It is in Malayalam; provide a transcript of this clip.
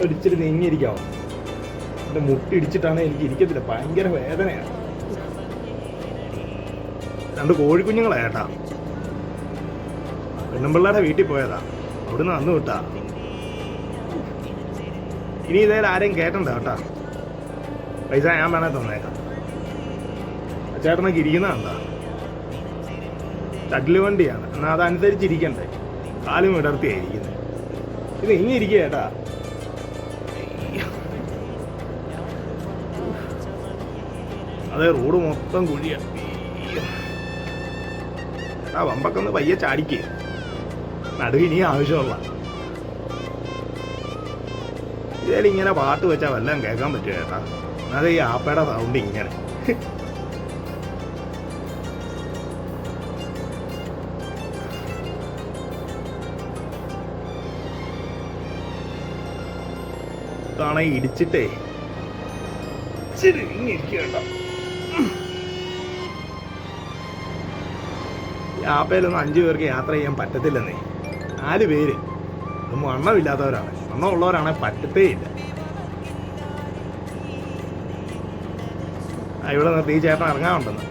ഒരിച്ചിരി നീങ്ങിയിരിക്കാവോ? എൻ്റെ മുട്ടി ഇടിച്ചിട്ടാണ് എനിക്ക് ഇരിക്കത്തില്ല, ഭയങ്കര വേദനയാണ്. 2 കോഴിക്കുഞ്ഞുങ്ങളാ ചേട്ടാ. പെണ്ണുമ്പിള്ളയുടെ വീട്ടിൽ പോയതാ, അവിടുന്ന് വന്നു വിട്ടാ. ഇനി ഇതേൽ ആരെയും കേട്ടണ്ട കേട്ടാ. പൈസ ഞാൻ വേണേ തന്നേക്കാം. ചേട്ടനൊക്കെ ഇരിക്കുന്നതാണ്ടാ, ചട്ടില് വണ്ടിയാണ്, എന്നാൽ അതനുസരിച്ചിരിക്കണ്ടേ. കാലും വിടർത്തിയായിരിക്കുന്നത്. ഇത് ഇങ്ങനെ ഇരിക്കുക ചേട്ടാ. അതെ, റോഡ് മൊത്തം കുഴിയാണ്. ആ വമ്പക്കൊന്ന് പയ്യെ ചാടിക്ക്, നടുവ് ഇനി ആവശ്യമുള്ള. ഇതേലും ഇങ്ങനെ പാട്ട് വെച്ചാൽ വല്ലതും കേൾക്കാൻ പറ്റുമോ ചേട്ടാ? അതെ, ഈ ആപ്പയുടെ സൗണ്ട് ഇങ്ങനെ. ഇതാണെ ഇടിച്ചിട്ടേ ഇരിക്കണ്ട. ഈ ആപ്പയിലൊന്നും 5 പേർക്ക് യാത്ര ചെയ്യാൻ പറ്റത്തില്ലെന്നേ. 4 പേര് വണ്ണമില്ലാത്തവരാണ്, വണ്ണമുള്ളവരാണെ പറ്റത്തേ ഇല്ല. ഇവിടെ നിർത്തി ഈ ചേട്ടൻ ഇറങ്ങാറുണ്ടെന്ന്.